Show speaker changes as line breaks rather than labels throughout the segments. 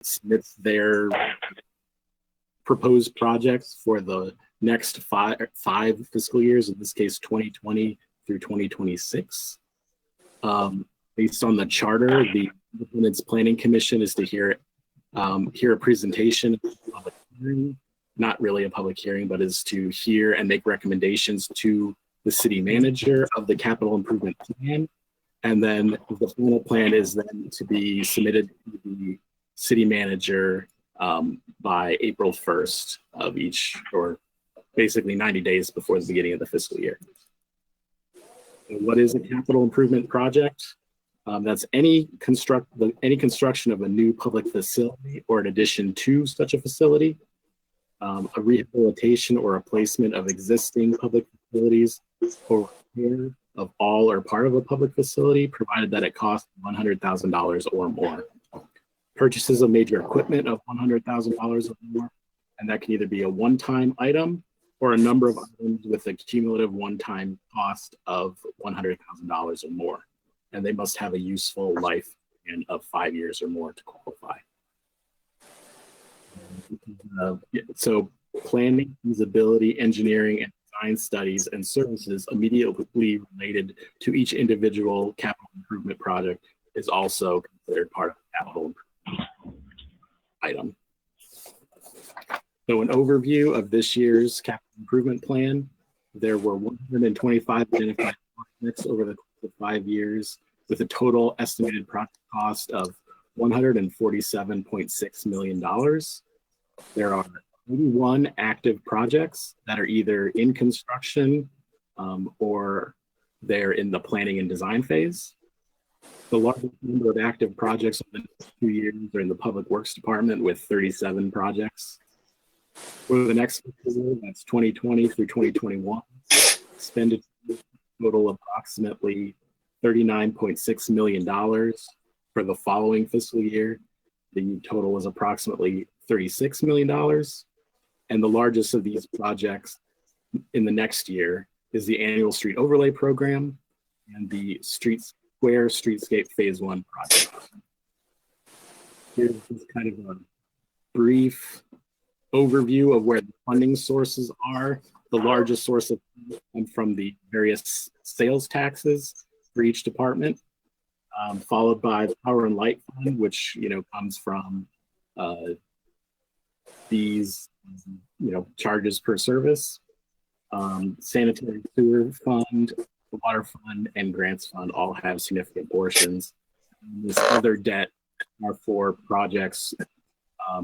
submits their proposed projects for the next five fiscal years, in this case 2020 through 2026. Based on the charter, the Independence Planning Commission is to hear a presentation, public hearing, not really a public hearing, but is to hear and make recommendations to the city manager of the capital improvement plan. And then the final plan is then to be submitted to the city manager by April 1st of each, or basically 90 days before the beginning of the fiscal year. And what is a capital improvement project? That's any construction of a new public facility or an addition to such a facility, a rehabilitation or replacement of existing public facilities, or repair of all or part of a public facility, provided that it costs $100,000 or more. Purchases of major equipment of $100,000 or more, and that can either be a one-time item or a number of items with a cumulative one-time cost of $100,000 or more. And they must have a useful life of 5 years or more to qualify. So planning, feasibility, engineering, and design studies and services immediately related to each individual capital improvement project is also considered part of the capital improvement item. So an overview of this year's capital improvement plan: there were 125 identified projects over the course of 5 years, with a total estimated project cost of $147.6 million. There are 81 active projects that are either in construction or they're in the planning and design phase. The largest number of active projects over the next 2 years are in the Public Works Department, with 37 projects. For the next fiscal year, that's 2020 through 2021, expenditure total approximately $39.6 million. For the following fiscal year, the total is approximately $36 million. And the largest of these projects in the next year is the annual street overlay program and the Square Streetscape Phase 1 project. Here's kind of a brief overview of where the funding sources are. The largest source of come from the various sales taxes for each department, followed by the Power and Light Fund, which comes from these charges per service. Sanitary Sewer Fund, the Water Fund, and Grants Fund all have significant portions. This other debt are for projects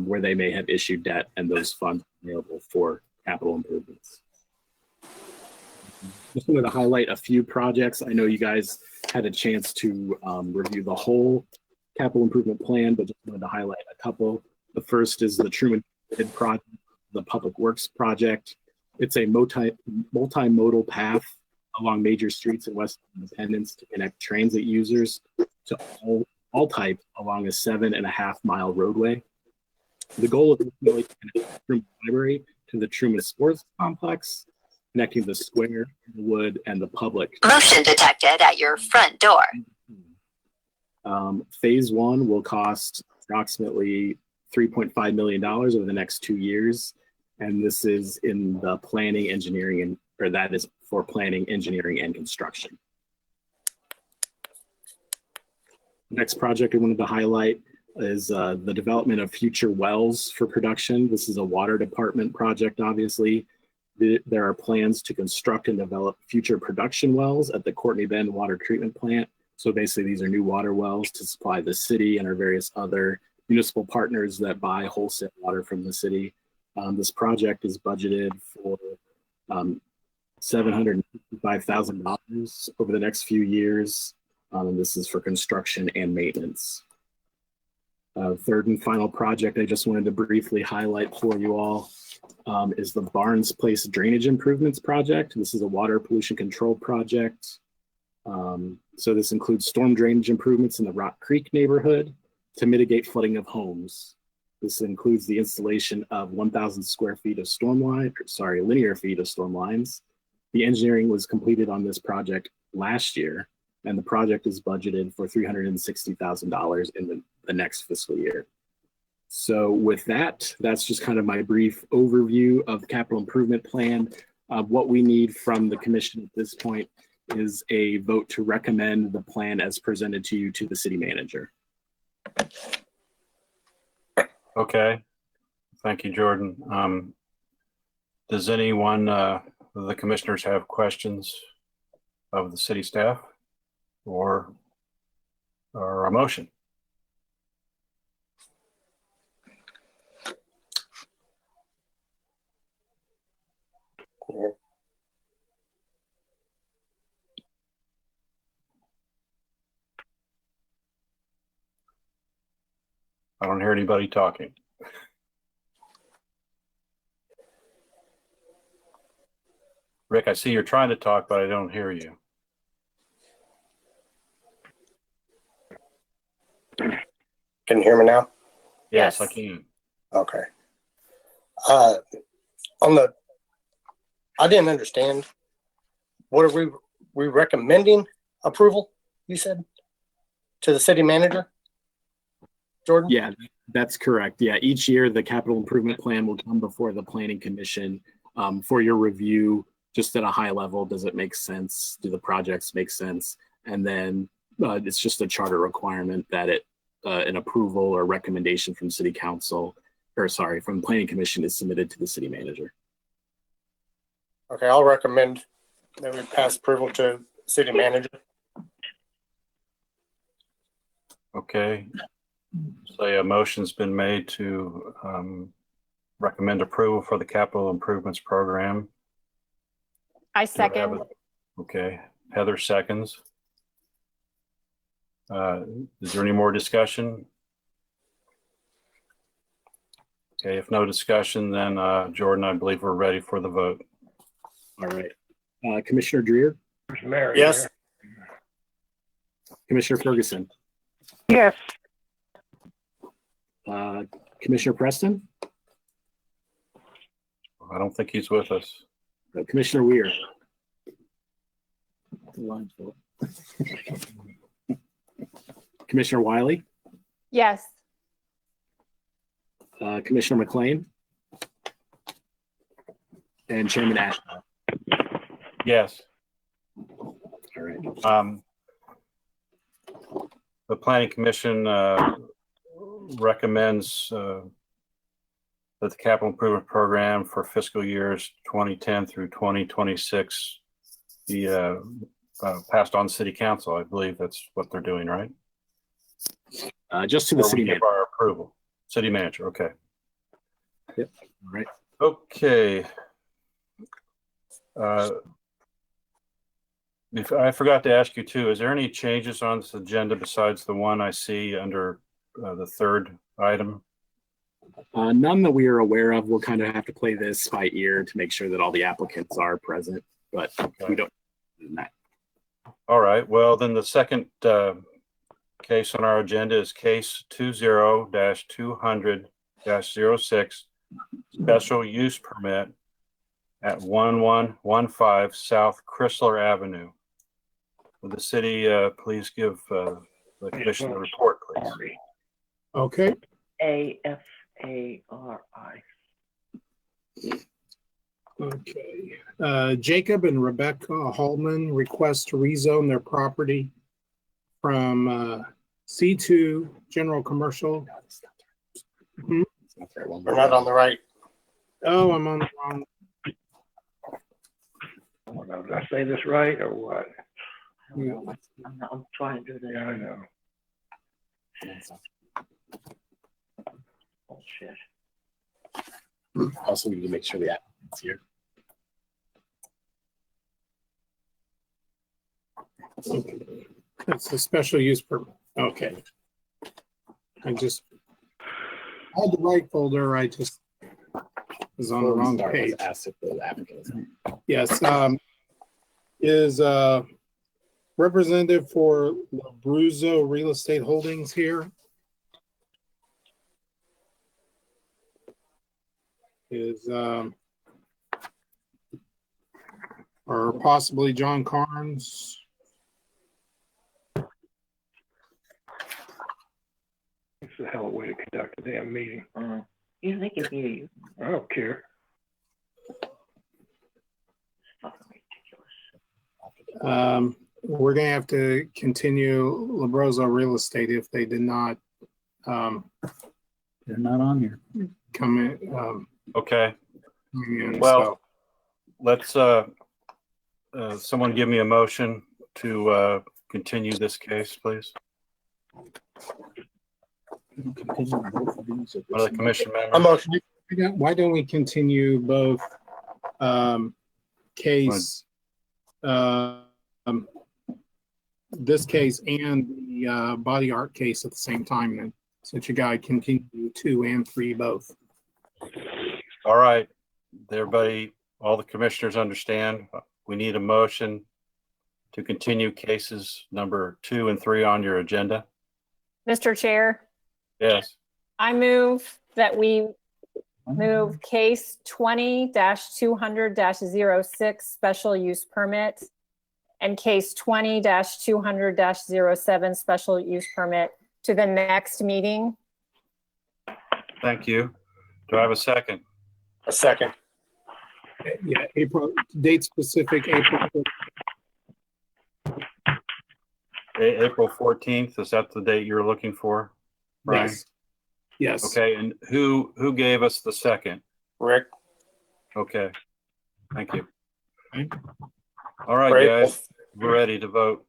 where they may have issued debt, and those funds are available for capital improvements. Just wanted to highlight a few projects. I know you guys had a chance to review the whole capital improvement plan, but just wanted to highlight a couple. The first is the Truman project, the Public Works project. It's a multimodal path along major streets in West Independence to connect transit users to all types along a 7.5 mile roadway. The goal of this is to connect the Truman Library to the Truman Sports Complex, connecting the square, the wood, and the public.
Motion detected at your front door.
Phase 1 will cost approximately $3.5 million over the next 2 years. And this is in the planning, engineering, that is for planning, engineering, and construction. Next project I wanted to highlight is the development of future wells for production. This is a water department project, obviously. There are plans to construct and develop future production wells at the Courtney Bend Water Treatment Plant. So basically, these are new water wells to supply the city and our various other municipal partners that buy wholesale water from the city. This project is budgeted for $755,000 over the next few years. And this is for construction and maintenance. Third and final project I just wanted to briefly highlight for you all is the Barnes Place Drainage Improvements Project. This is a water pollution control project. So this includes storm drainage improvements in the Rock Creek neighborhood to mitigate flooding of homes. This includes the installation of 1,000 square feet of linear feet of storm lines. The engineering was completed on this project last year, and the project is budgeted for $360,000 in the next fiscal year. So with that, that's just kind of my brief overview of the capital improvement plan. What we need from the commission at this point is a vote to recommend the plan as presented to you to the city manager.
Okay. Thank you, Jordan. Does anyone of the commissioners have questions of the city staff or a motion? I don't hear anybody talking. Rick, I see you're trying to talk, but I don't hear you.
Can you hear me now?
Yes,
Yes.
I can.
Okay. I didn't understand. What are we recommending approval, you said, to the city manager? Jordan?
Yeah, that's correct. Yeah, each year the capital improvement plan will come before the planning commission for your review, just at a high level. Does it make sense? Do the projects make sense? And then it's just a charter requirement that an approval or recommendation from city council, or sorry, from the planning commission is submitted to the city manager.
Okay, I'll recommend that we pass approval to city manager.
Okay. So a motion's been made to recommend approval for the capital improvements program.
I second.
Okay, Heather seconds. Is there any more discussion? Okay, if no discussion, then Jordan, I believe we're ready for the vote.
All right. Commissioner Dreer,
Yes.
Commissioner Ferguson,
Yes.
Commissioner Preston,
I don't think he's with us.
Commissioner Weir. Commissioner Wiley,
Yes.
Commissioner McLean, and Chairman Ashton.
Yes.
All right.
The Planning Commission recommends that the capital improvement program for fiscal years 2010 through 2026 be passed on to City Council. I believe that's what they're doing, right?
Just to the
Or we
city
give
manager.
our approval. City manager, okay.
Yep. All right.
Okay. I forgot to ask you too, is there any changes on this agenda besides the one I see under the third item?
None that we are aware of. We'll kind of have to play this by ear to make sure that all the applicants are present, but we don't do that.
All right, well, then the second case on our agenda is case 20-200-06, special use permit at 1115 South Chrysler Avenue. Will the city please give the commission a report, please?
Okay.
AFARI.
Okay. Jacob and Rebecca Hallman request to rezone their property from C2 general commercial.
We're not on the right.
Oh, I'm on the wrong.
Did I say this right or what?
I'm trying to do this.
Yeah, I know.
Oh, shit.
Also, we need to make sure the applicant's here.
It's a special use permit. Okay. I had the right folder. I just was on the wrong page.
Asked if the applicant is here.
Yes. Is representative for Labruzzo Real Estate Holdings here? Is or possibly John Carnes?
It's a hell of a way to conduct a damn meeting.
You think if you,
I don't care.
fucking ridiculous.
We're gonna have to continue Labroso Real Estate if they did not,
They're not on here.
come in,
Okay,
in,
Well-
so.
let's, someone give me a motion to, continue this case, please. One of the commission
A
members.
motion.
Why don't we continue both, case, this case and the, body art case at the same time then? So that you guys continue 2 and 3 both.
All right, everybody, all the commissioners understand, we need a motion to continue cases number 2 and 3 on your agenda.
Mr. Chair,
Yes,
I move that we move case 20-200-06 special use permit and case 20-200-07 special use permit to the next meeting.
thank you. Do I have a second?
A second.
Yeah, April, date specific, April.
April 14th, is that the date you're looking for? Brian?
Yes. Yes.
Okay, and who gave us the second?
Rick.
Okay, thank you.
Okay.
All right,
Right.
guys, we're ready to vote.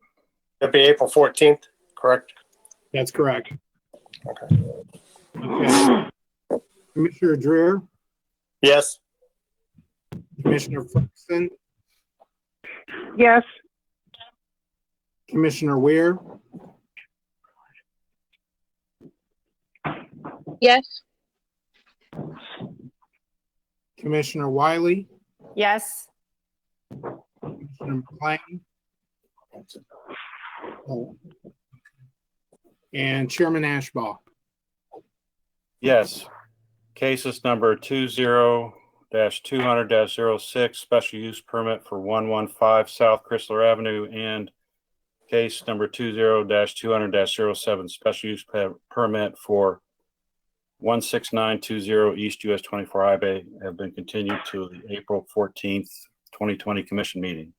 It'd be April 14th, correct?
That's correct.
Okay.
Okay. Commissioner Dreer,
Yes.
Commissioner Ferguson,
Yes.
Commissioner Weir,
Yes.
Commissioner Wiley,
Yes,
Commissioner McLean, and Chairman Ashbaugh.
Yes, cases number 20-200-06, special use permit for 115 South Chrysler Avenue, and case number 20-200-07, special use permit for 16920 East US 24 Highway have been continued to the April 14th, 2020 commission meeting.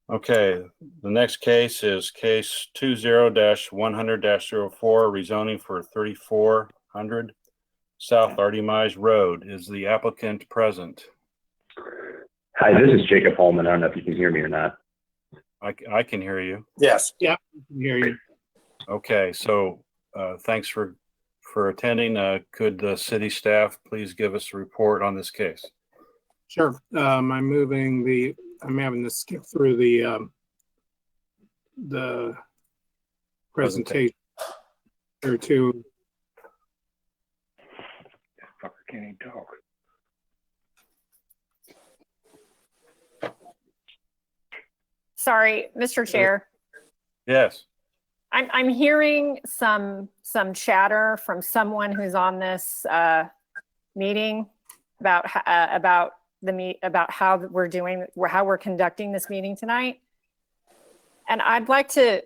Okay, the next case is case 20-100-04, rezoning for 3400 South Artemis Road. Is the applicant present?
Hi, this is Jacob Holman. I don't know if you can hear me or not.
I can hear you.
Yes.
I can hear you.
Okay, so thanks for attending. Could the city staff please give us a report on this case?
Sure. I'm having to skip through the presentation or two.
Fucker can't even talk.
sorry, Mr. Chair.
Yes.
I'm hearing some chatter from someone who's on this meeting about how we're conducting this meeting tonight, and I'd like to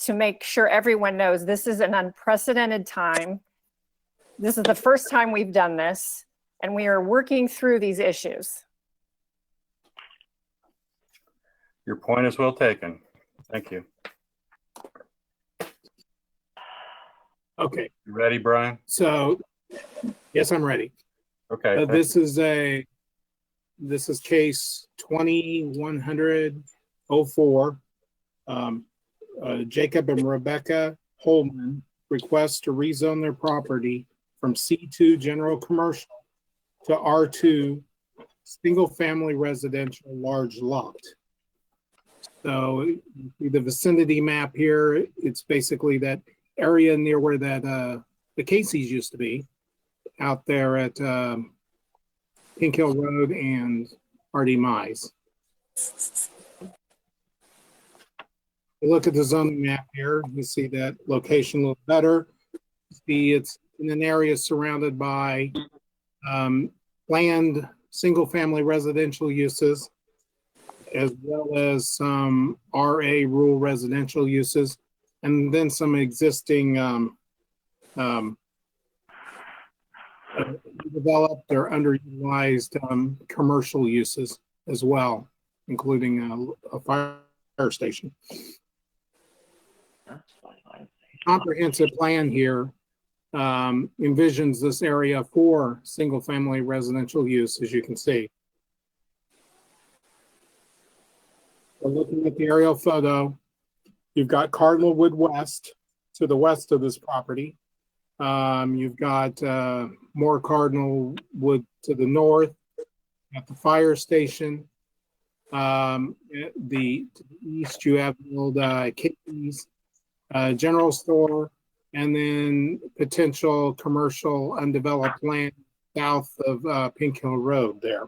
make sure everyone knows this is an unprecedented time. This is the first time we've done this, and we are working through these issues.
Your point is well taken. Thank you.
Okay.
You ready, Brian?
So, yes, I'm ready.
Okay.
This is case 2104. Jacob and Rebecca Holman request to rezone their property from C2 general commercial to R2 single family residential large lot. So the vicinity map here, it's basically that area near where that the Casey's used to be, out there at Pink Hill Road and Hardy Mize. You look at the zoning map here, you see that location a little better. You see it's in an area surrounded by planned single-family residential uses, as well as some RA rural residential uses. and then some existing developed or underutilized commercial uses as well, including a fire station. Comprehensive plan here envisions this area for single-family residential use, as you can see. So looking at the aerial photo, you've got Cardinal Wood West to the west of this property. You've got more Cardinal Wood to the north at the fire station. To the east, you have the old Kitty's general store, and then potential commercial undeveloped land south of Pink Hill Road there.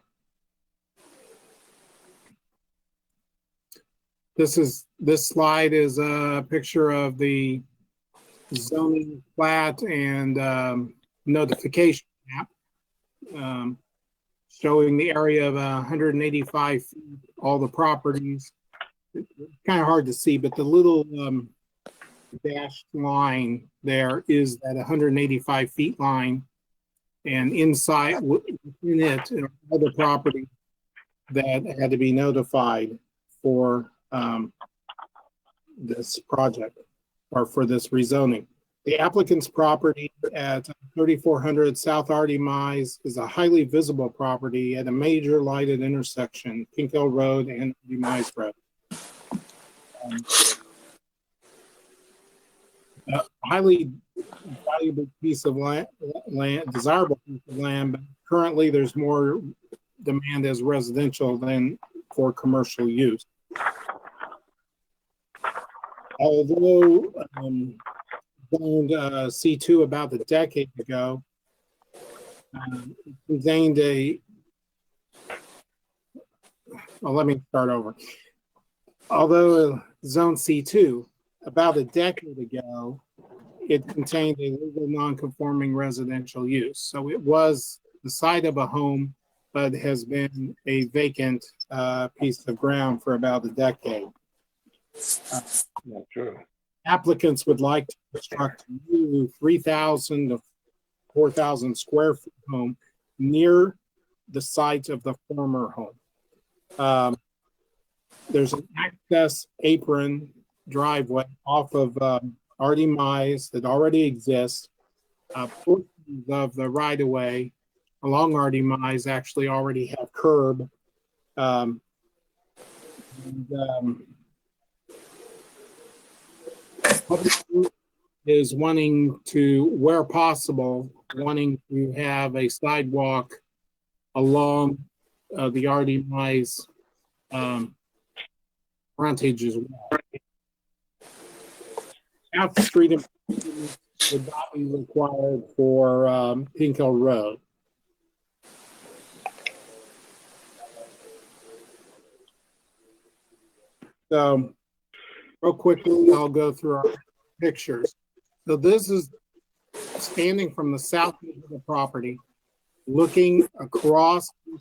This slide is a picture of the zoning plat and notification map, showing the area of 185 feet, all the properties. It's kind of hard to see, but the little dashed line there is that 185 feet line, and inside within it are other property that had to be notified for this project or for this rezoning. The applicant's property at 3400 South Artie Mize is a highly visible property at a major lighted intersection, Pink Hill Road and Artie Mize Road. A highly valuable piece of land, desirable piece of land, but currently there's more demand as residential than for commercial use. Although zoned C2 about a decade ago, contained a, well, let me start over. Although zone C2 about a decade ago, it contained a legal non-conforming residential use. So it was the site of a home, but has been a vacant piece of ground for about a decade.
Not true.
Applicants would like to construct a new 3,000 to 4,000 square foot home near the site of the former home. There's an access apron driveway off of Artie Mize that already exists. Portions of the right-of-way along Artie Mize actually already have curb. Public is wanting to, where possible, wanting to have a sidewalk along the Artie Mize frontage as well. Half the street improvements would not be required for Pink Hill Road. So, real quickly, I'll go through our pictures. So this is standing from the south end of the property, looking across to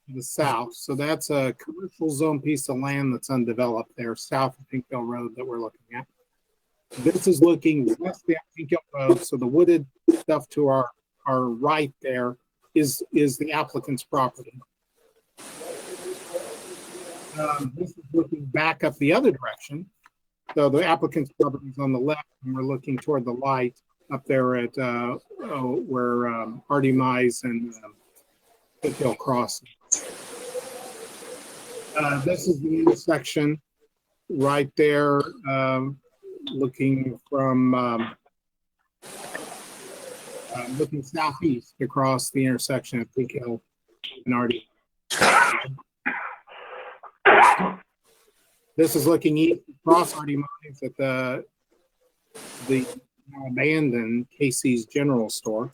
the south. So that's a commercial zone piece of land that's undeveloped there, south of Pink Hill Road that we're looking at. This is looking west of Pink Hill Road. So the wooded stuff to our right there is the applicant's property. This is looking back up the other direction. So the applicant's property is on the left, and we're looking toward the light up there at where Artie Mize and Pink Hill cross. This is the intersection right there, looking from looking southeast across the intersection of Pink Hill and Artie. This is looking east across Artie Mize at the now abandoned Casey's General Store.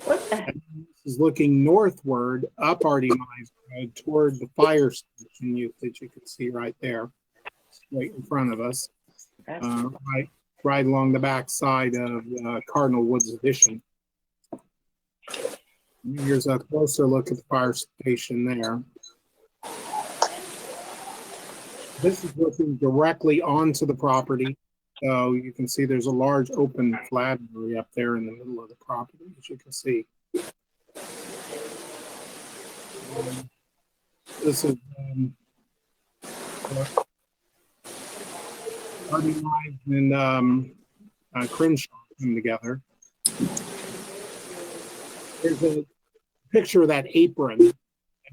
What the heck?
This is looking northward up Artie Mize Road toward the fire station that you can see right there, right in front of us, right along the back side of Cardinal Woods Addition. Here's a closer look at the fire station there. This is looking directly onto the property. So you can see there's a large open flat area up there in the middle of the property, as you can see. This is Hardy Lines and Crenshaw come together. There's a picture of that apron, a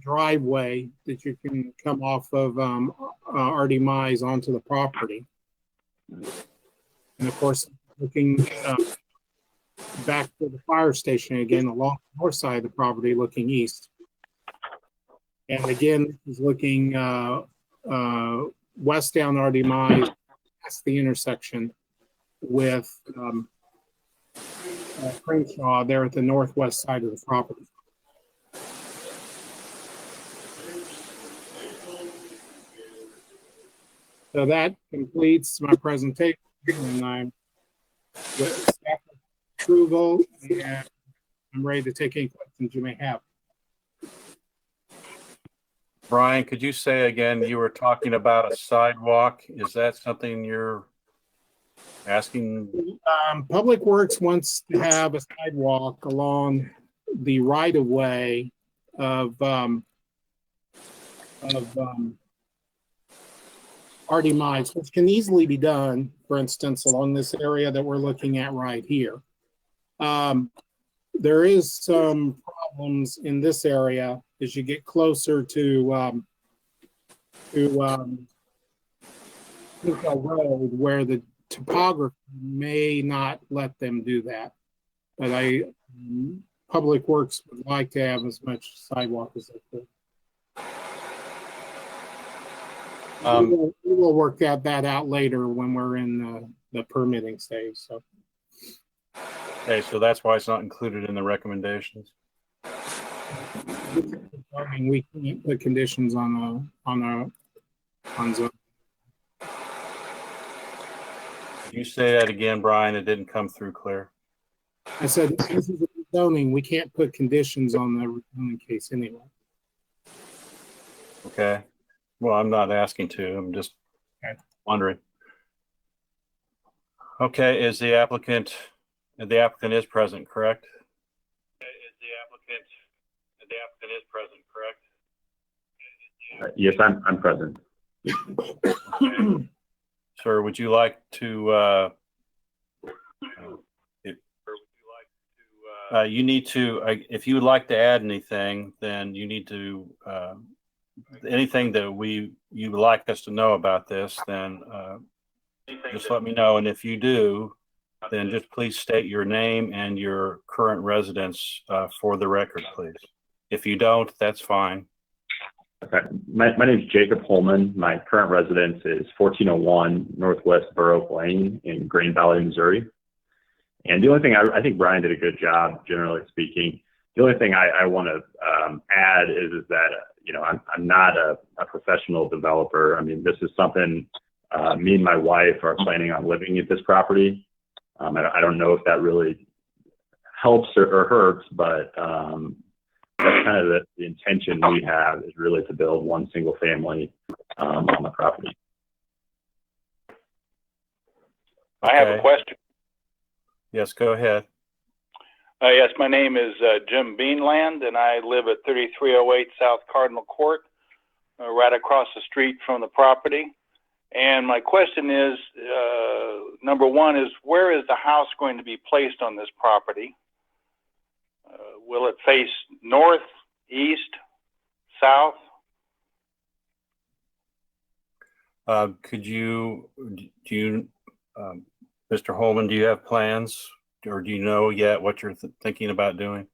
driveway that you can come off of Artie Mize onto the property. And of course, looking back to the fire station again along the north side of the property, looking east. And again, is looking west down Artie Mize, past the intersection with Crenshaw there at the northwest side of the property. So that completes my presentation, and I'm with staff approval, and I'm ready to take any questions you may have.
Brian, could you say again, you were talking about a sidewalk. Is that something you're asking?
Public Works wants to have a sidewalk along the right of way of Artie Mize, which can easily be done, for instance, along this area that we're looking at right here. There is some problems in this area as you get closer to Road, where the topography may not let them do that. But Public Works would like to have as much sidewalk as they could. We will work that out later when we're in the permitting stage. So.
Okay, so that's why it's not included in the recommendations.
I mean, we can't put conditions on zone.
You say that again, Brian. It didn't come through clear.
I said this is zoning. We can't put conditions on the zoning case anyway.
Okay. Well, I'm not asking to. I'm just wondering. Okay, is the applicant is present, correct? The applicant is present, correct?
Yes, I'm present.
Okay. Sir, would you like to, you need to, if you would like to add anything, then you need to, anything that you would like us to know about this, then just let me know. And if you do, then just please state your name and your current residence for the record, please. If you don't, that's fine.
Okay. My name is Jacob Holman. My current residence is 1401 Northwest Burr Oak Lane in Green Valley, Missouri. And the only thing I think Brian did a good job, generally speaking. The only thing I want to add is that, I'm not a professional developer. I mean, this is something me and my wife are planning on living at this property. I don't know if that really helps or hurts, but that's kind of the intention we have, is really to build one single family on the property.
I have a question.
Yes, go ahead.
Yes, my name is Jim Beanland, and I live at 3308 South Cardinal Court, right across the street from the property. And my question is, number one is, where is the house going to be placed on this property? Will it face north, east, south?
Mr. Holman, do you have plans, or do you know yet what you're thinking about doing?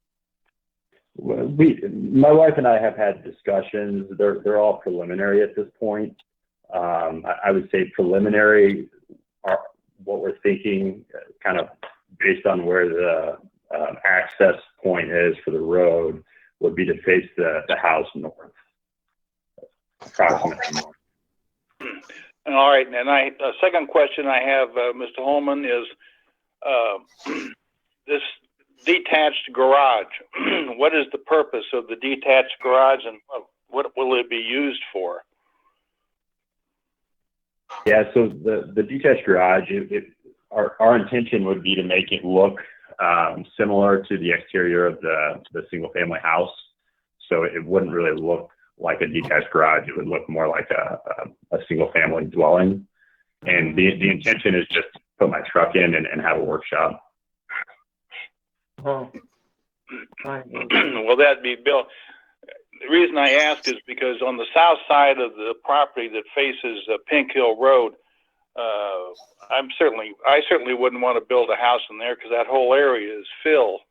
Well, my wife and I have had discussions. They're all preliminary at this point. I would say preliminary are what we're thinking, kind of based on where the access point is for the road, would be to face the house north, approximately north.
All right, and a second question I have, Mr. Holman, is this detached garage. What is the purpose of the detached garage, and what will it be used for?
Yeah, so the detached garage, our intention would be to make it look similar to the exterior of the single family house. So it wouldn't really look like a detached garage. It would look more like a single family dwelling. And the intention is just to put my truck in and have a workshop.
Oh. Fine.
Will that be built? The reason I ask is because on the south side of the property that faces Pink Hill Road, I certainly wouldn't want to build a house in there because that whole area is filled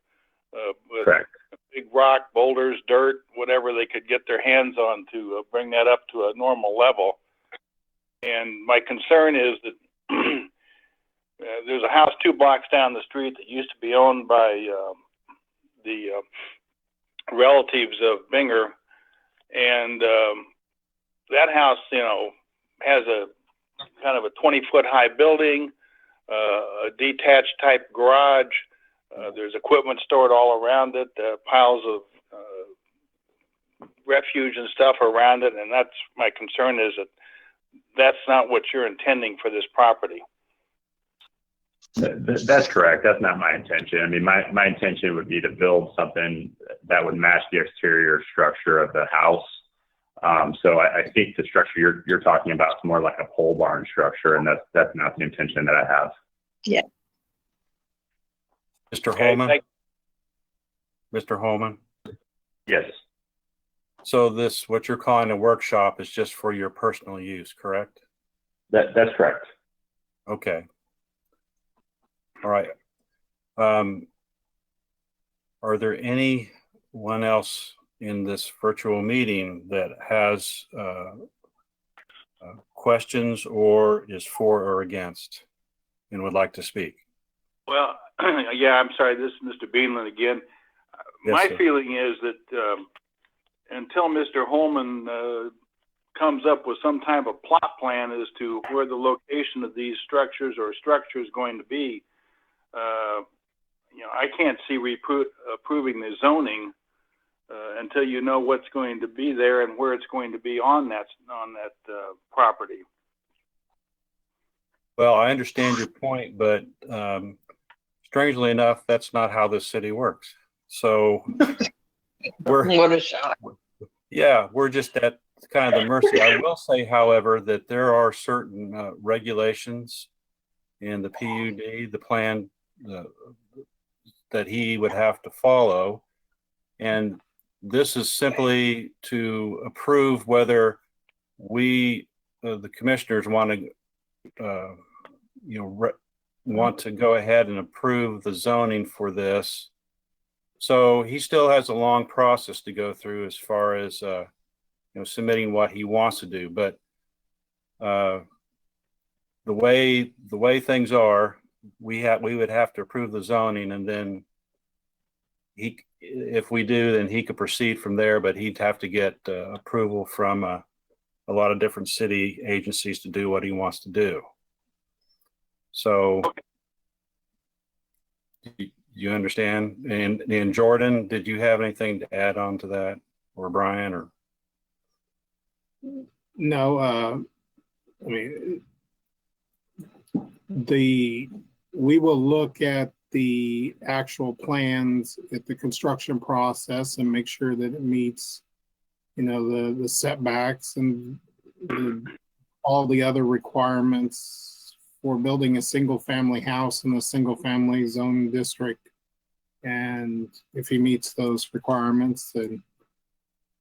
with
Correct.
big rock, boulders, dirt, whatever they could get their hands on to bring that up to a normal level. And my concern is that there's a house 2 blocks down the street that used to be owned by the relatives of Binger, and that house, has a kind of a 20-foot high building, a detached type garage. There's equipment stored all around it, piles of refuge and stuff around it, and that's my concern is that that's not what you're intending for this property.
That's correct. That's not my intention. I mean, my intention would be to build something that would match the exterior structure of the house. So I think the structure you're talking about is more like a pole barn structure, and that's not the intention that I have.
Yeah.
Mr.
Okay,
Holman? Mr. Holman?
Yes.
So what you're calling a workshop is just for your personal use, correct?
That's correct.
Okay. All right. Are there anyone else in this virtual meeting that has questions or is for or against and would like to speak?
Well, yeah, I'm sorry. This is Mr. Beanland again.
Yes,
My
sir.
feeling is that until Mr. Holman comes up with some type of plot plan as to where the location of these structures or structure is going to be, I can't see approving the zoning until you know what's going to be there and where it's going to be on that property.
Well, I understand your point, but strangely enough, that's not how this city works. So
What a shock.
we're just at kind of the mercy. I will say, however, that there are certain regulations in the PUD, the plan that he would have to follow. And this is simply to approve whether we, the commissioners, want to, want to go ahead and approve the zoning for this. So he still has a long process to go through as far as, submitting what he wants to do. But the way things are, we would have to approve the zoning, and then if we do, then he could proceed from there, but he'd have to get approval from a lot of different city agencies to do what he wants to do. So you understand? And Jordan, did you have anything to add on to that, or Brian, or?
No, I mean, we will look at the actual plans at the construction process and make sure that it meets, the setbacks and all the other requirements for building a single family house in a single family zone district. And if he meets those requirements, then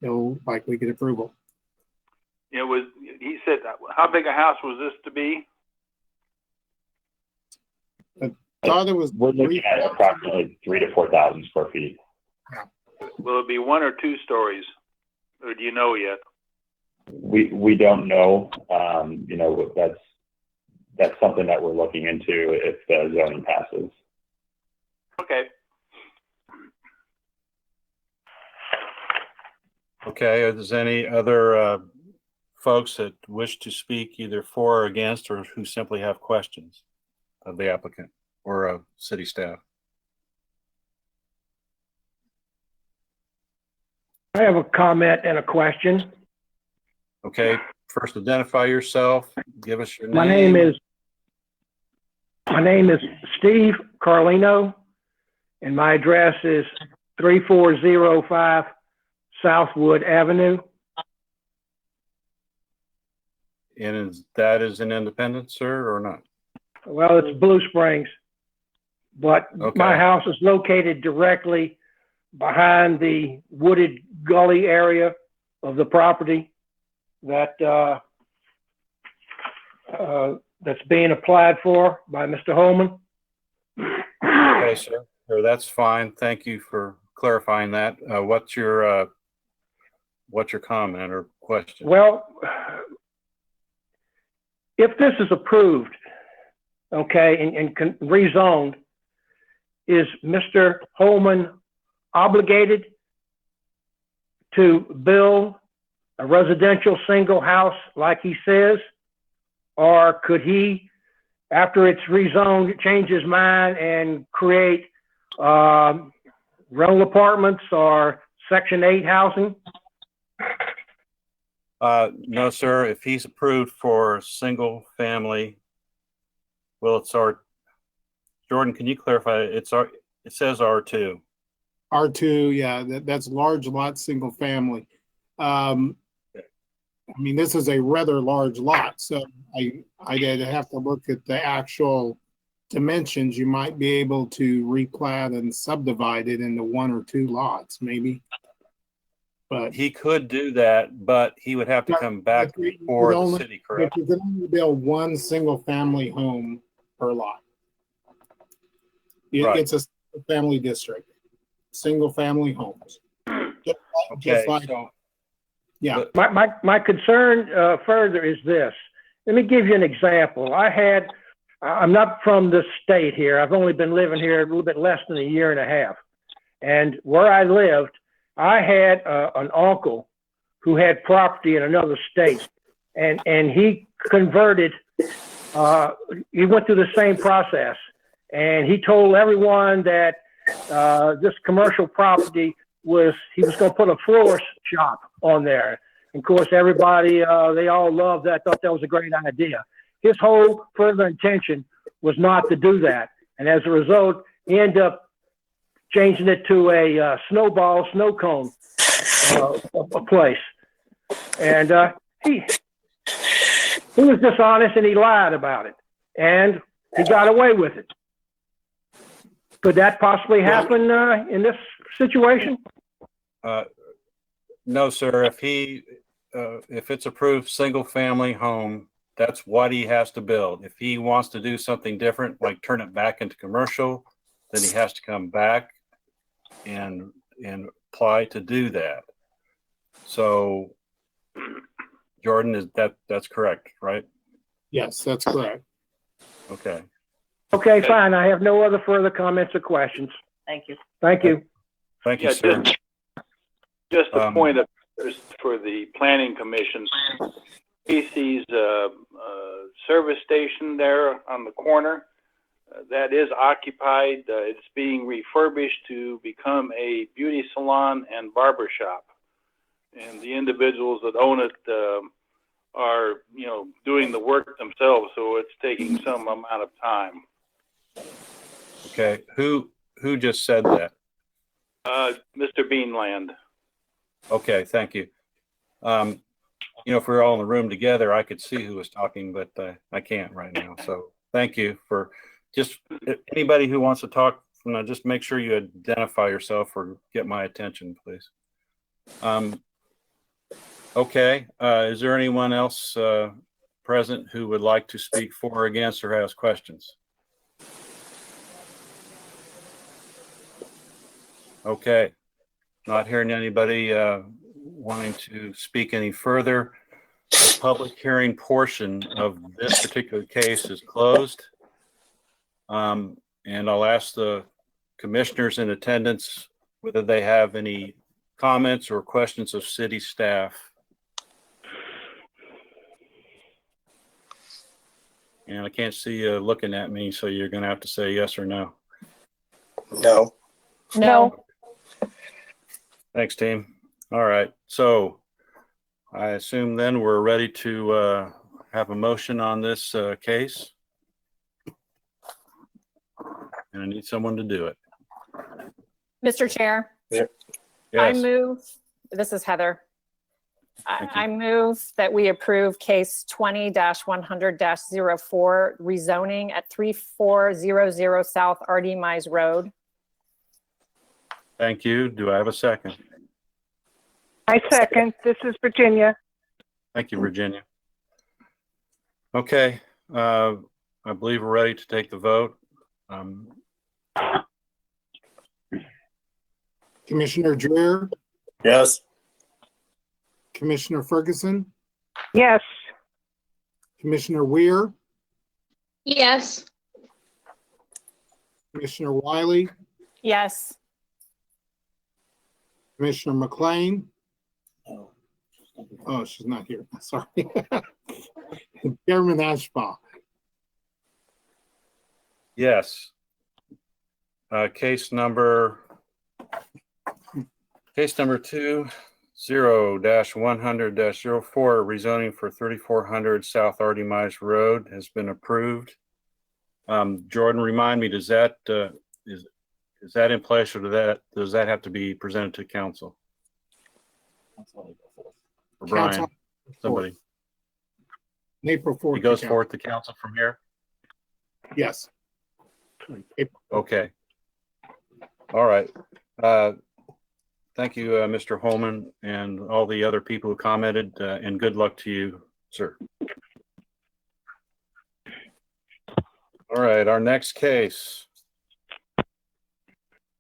he'll likely get approval.
He said, how big a house was this to be?
We're looking at approximately 3,000 to 4,000 square feet.
Will it be 1 or 2 stories, or do you know yet?
We don't know. That's something that we're looking into if the zoning passes.
Okay.
Okay. Are there any other folks that wish to speak either for or against, or who simply have questions of the applicant or of city staff?
I have a comment and a question.
Okay. first identify yourself, give us your name.
My name is Steve Carlino, and my address is 3405 Southwood Avenue.
And that is in Independence, sir, or not?
Well, it's Blue Springs, but
Okay.
my house is located directly behind the wooded gully area of the property that that's being applied for by Mr. Holman.
Okay, sir. Sure, that's fine. Thank you for clarifying that. What's your comment or question?
Well, if this is approved, okay, and rezoned, is Mr. Holman obligated to build a residential single house like he says? Or could he, after it's rezoned, change his mind and create rental apartments or Section 8 housing?
No, sir. If he's approved for single family, well, it's Jordan, can you clarify? It says R2.
R2, yeah, that's large lot, single family. I mean, this is a rather large lot, so I'd have to look at the actual dimensions. You might be able to replat and subdivide it into 1 or 2 lots, maybe. But
He could do that, but he would have to come back before the city, correct?
But you can only build 1 single family home per lot.
Right.
It's a family district, single family homes.
Okay,
So, yeah.
My concern further is this. Let me give you an example. I'm not from the state here. I've only been living here a little bit less than a year and a half. And where I lived, I had an uncle who had property in another state, and he converted. He went through the same process, and he told everyone that this commercial property he was going to put a florist shop on there. And of course, everybody, they all loved that, thought that was a great idea. His whole further intention was not to do that. And as a result, he ended up changing it to a snow cone a place. And he was dishonest and he lied about it. And he got away with it. Could that possibly happen in this situation?
No, sir. If it's approved single family home, that's what he has to build. If he wants to do something different, like turn it back into commercial, then he has to come back and apply to do that. So, Jordan, that's correct, right?
Yes, that's correct.
Okay.
Okay, fine. I have no other further comments or questions.
Thank you.
Thank you.
Thank you,
Yeah,
sir.
Just a point of interest for the planning commission. Casey's service station there on the corner, that is occupied. It's being refurbished to become a beauty salon and barber shop. And the individuals that own it are, doing the work themselves, so it's taking some amount of time.
Okay. Who just said that?
Mr. Beanland.
Okay, thank you. If we were all in the room together, I could see who was talking, but I can't right now. So thank you for just anybody who wants to talk. Just make sure you identify yourself or get my attention, please. Okay. Is there anyone else present who would like to speak for or against or has questions? Okay. Not hearing anybody wanting to speak any further. The public hearing portion of this particular case is closed. And I'll ask the commissioners in attendance whether they have any comments or questions of city staff. And I can't see you looking at me, so you're going to have to say yes or no.
No.
No.
Thanks, team. All right. So I assume then we're ready to have a motion on this case. And I need someone to do it.
Mr. Chair, I
Yes,
move, this is Heather.
Thank you.
I move that we approve case 20-100-04 rezoning at 3400 South R.D. Mize Road.
Thank you. Do I have a second?
I second. This is Virginia.
Thank you, Virginia. Okay, I believe we're ready to take the vote.
Commissioner Dreer,
Yes.
Commissioner Ferguson,
Yes.
Commissioner Weir,
Yes.
Commissioner Wiley,
Yes.
Commissioner McLean. Oh, she's not here. Sorry. Chairman Ashbaugh.
Yes. Case number 20-100-04 rezoning for 3400 South R.D. Mize Road has been approved. Jordan, remind me, is that in place, or does that have to be presented to council? Or Brian,
Council,
somebody.
April 4th.
It goes forth to council from here?
Yes.
Okay. All right. Thank you, Mr. Holman, and all the other people who commented, and good luck to you, sir. All right, our next case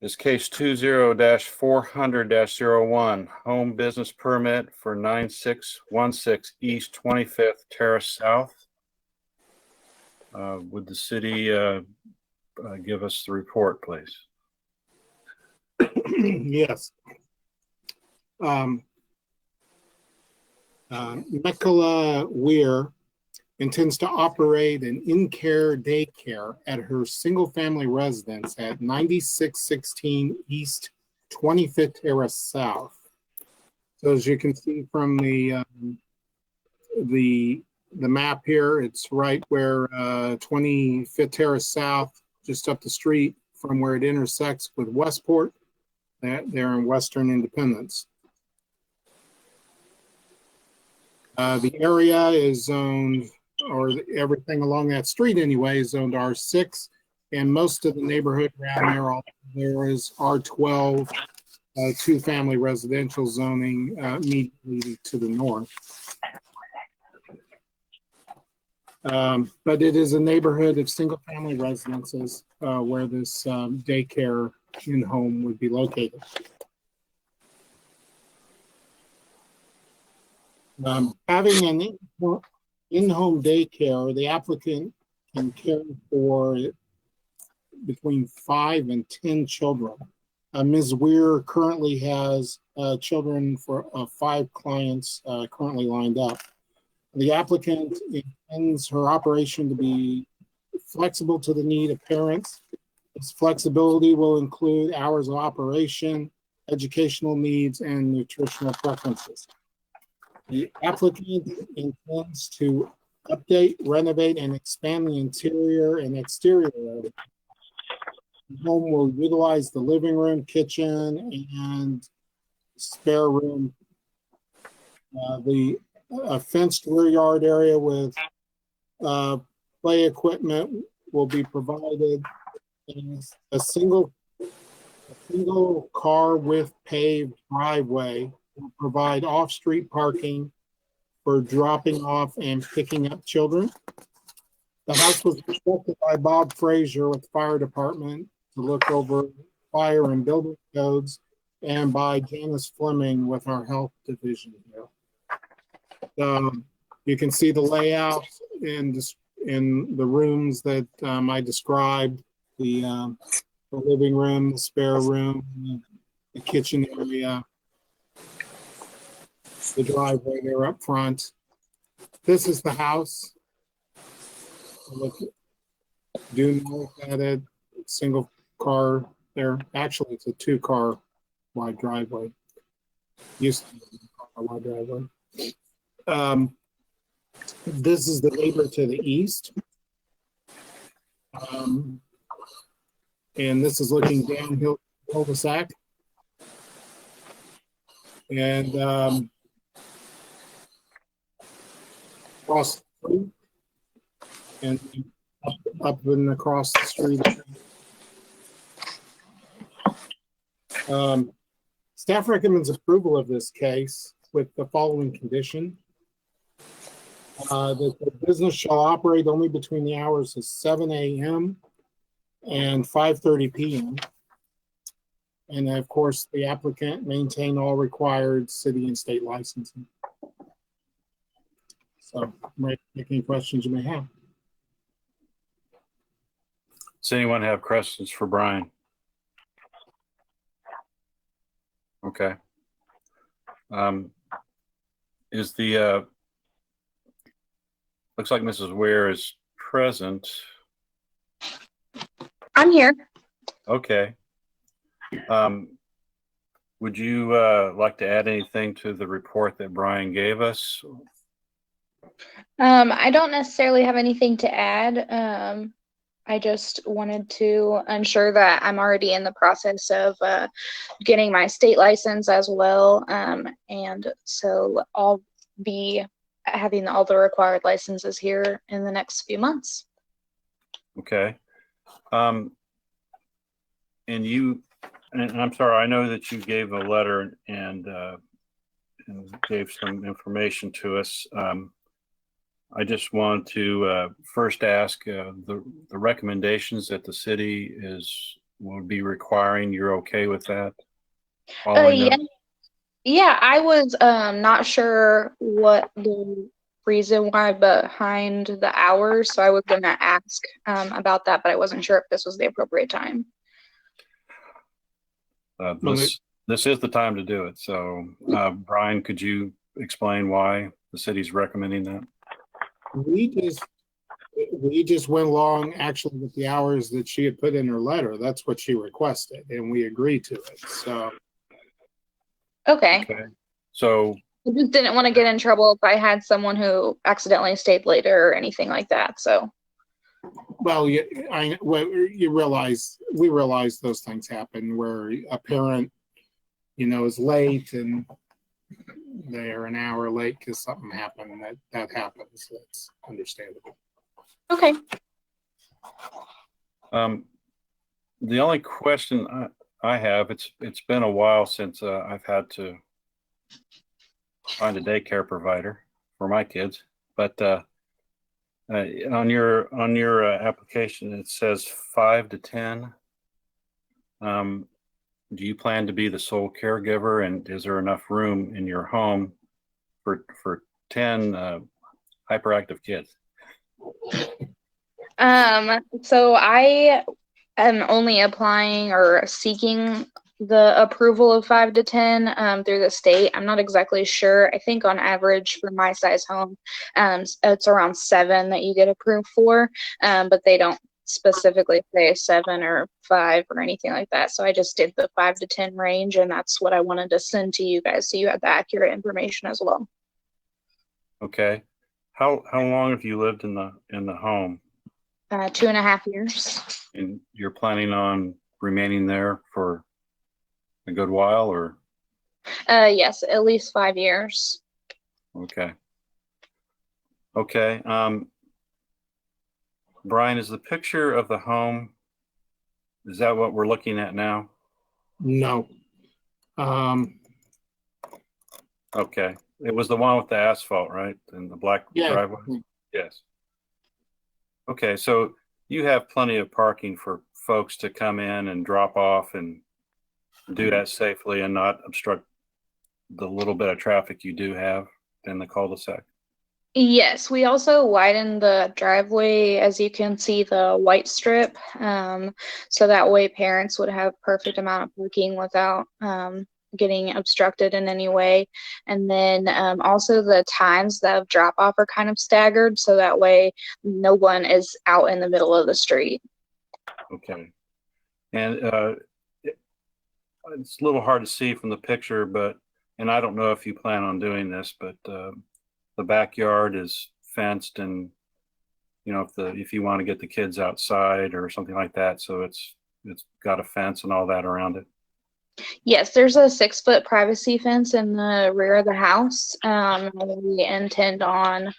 is case 20-400-01, home business permit for 9616 East 25th Terrace South. Would the city give us the report, please?
Yes. Nicola Weir intends to operate an in-care daycare at her single-family residence at 9616 East 25th Terrace South. So as you can see from the map here, it's right where 25th Terrace South, just up the street from where it intersects with Westport. They're in Western Independence. The area is zoned, or everything along that street anyway, is zoned R6, and most of the neighborhood around there is R12, two-family residential zoning immediately to the north. But it is a neighborhood of single-family residences where this daycare in-home would be located. Having an in-home daycare, the applicant can care for between 5 and 10 children. Ms. Weir currently has children for 5 clients currently lined up. The applicant intends her operation to be flexible to the need of parents. This flexibility will include hours of operation, educational needs, and nutritional preferences. The applicant intends to update, renovate, and expand the interior and exterior of it. The home will utilize the living room, kitchen, and spare room. A fenced rear yard area with play equipment will be provided. And a single car with paved driveway will provide off-street parking for dropping off and picking up children. The house was constructed by Bob Frazier with the fire department to look over fire and building codes, and by Janice Fleming with our health division here. You can see the layout in the rooms that I described, the living room, the spare room, the kitchen area, the driveway there up front. This is the house. Do look at it, single car there. Actually, it's a 2-car wide driveway. Used to be a 2-car wide driveway. This is the neighbor to the east. And this is looking downhill cul-de-sac. And across the street and up and across the street. Staff recommends approval of this case with the following condition. That the business shall operate only between the hours of 7 a.m. and 5:30 p.m. And of course, the applicant maintain all required city and state licensing. So, I'm ready to take any questions you may have.
Does anyone have questions for Brian? Okay. Is the looks like Mrs. Ware is present.
I'm here.
Okay. Would you like to add anything to the report that Brian gave us?
I don't necessarily have anything to add. I just wanted to ensure that I'm already in the process of getting my state license as well. And so I'll be having all the required licenses here in the next few months.
Okay. And I'm sorry, I know that you gave a letter and gave some information to us. I just want to first ask the recommendations that the city will be requiring. You're okay with that?
Yeah, I was not sure what the reason why behind the hours, so I was gonna ask about that, but I wasn't sure if this was the appropriate time.
This is the time to do it. So, Brian, could you explain why the city's recommending that?
We just went along actually with the hours that she had put in her letter. That's what she requested, and we agreed to it. So,
Okay.
So
I just didn't want to get in trouble if I had someone who accidentally stayed later or anything like that. So,
well, we realize those things happen where a parent, is late and they're an hour late because something happened. That happens. That's understandable.
okay.
the only question I have, it's been a while since I've had to find a daycare provider for my kids, but on your application it says 5 to 10. Do you plan to be the sole caregiver, and is there enough room in your home for 10 hyperactive kids?
So I am only applying or seeking the approval of 5 to 10 through the state. I'm not exactly sure. I think on average for my size home, it's around 7 that you get approved for, but they don't specifically say 7 or 5 or anything like that. So I just did the 5 to 10 range, and that's what I wanted to send to you guys so you had the accurate information as well.
Okay. How long have you lived in the home?
2.5 years.
And you're planning on remaining there for a good while, or?
Yes, at least 5 years.
Okay. Okay. Brian, is the picture of the home, is that what we're looking at now?
No.
Okay. It was the one with the asphalt, right? And the black driveway? Yes. Okay, so you have plenty of parking for folks to come in and drop off and do that safely and not obstruct the little bit of traffic you do have in the cul-de-sac.
Yes, we also widened the driveway, as you can see, the white strip, so that way parents would have perfect amount of parking without getting obstructed in any way. And then also the times of drop off are kind of staggered, so that way no one is out in the middle of the street.
Okay. And it's a little hard to see from the picture, but and I don't know if you plan on doing this, but the backyard is fenced, and you know, if you want to get the kids outside or something like that, so it's got a fence and all that around it.
Yes, there's a 6-foot privacy fence in the rear of the house. We intend on,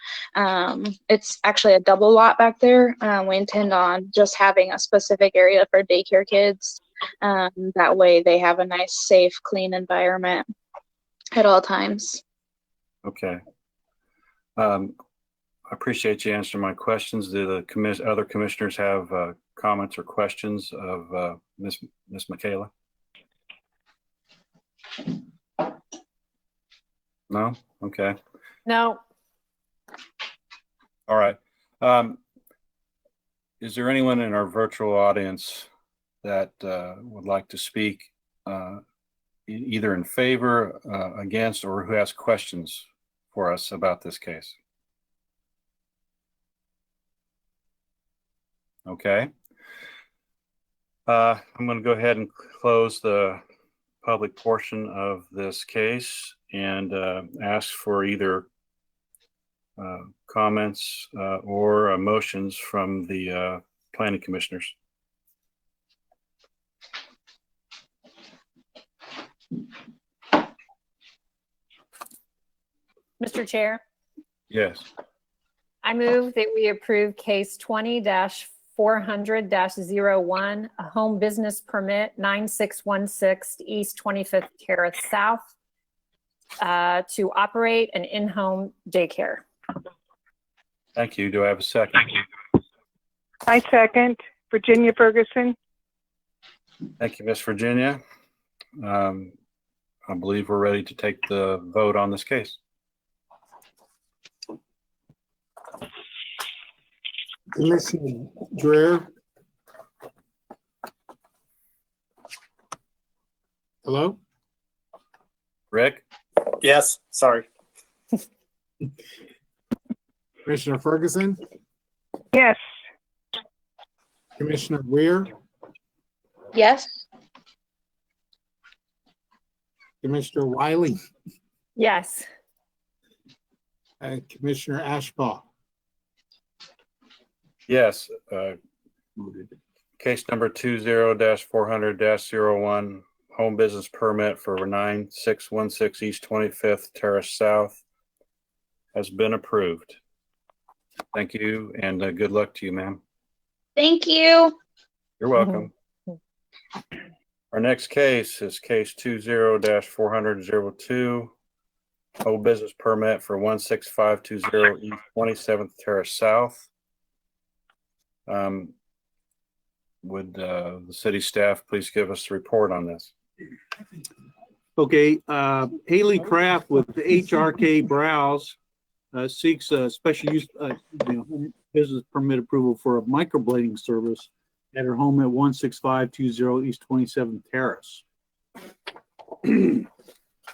it's actually a double lot back there. We intend on just having a specific area for daycare kids. That way they have a nice, safe, clean environment at all times.
Okay. I appreciate you answering my questions. Do the other commissioners have comments or questions of Ms. Michaela? No? Okay.
No.
All right. Is there anyone in our virtual audience that would like to speak either in favor, against, or who has questions for us about this case? Okay. I'm going to go ahead and close the public portion of this case and ask for either comments or motions from the planning commissioners.
Mr. Chair,
Yes.
I move that we approve case 20-400-01, a home business permit 9616 East 25th Terrace South to operate an in-home daycare.
Thank you. Do I have a second? Thank you.
I second. Virginia Ferguson.
Thank you, Miss Virginia. I believe we're ready to take the vote on this case.
Commissioner Dreher? Hello?
Rick?
Yes, sorry.
Commissioner Ferguson?
Yes.
Commissioner Weir?
Yes.
Commissioner Wiley?
Yes.
Commissioner Ashbaugh?
Yes. Case number 20-400-01, home business permit for 9616 East 25th Terrace South has been approved. Thank you, and good luck to you, ma'am.
Thank you.
You're welcome. Our next case is case 20-400-02, home business permit for 16520 East 27th Terrace South. Would the city staff please give us a report on this?
Okay, Haley Kraft with the HRK Browse seeks a special use home business permit approval for a microblading service at her home at 16520 East 27th Terrace.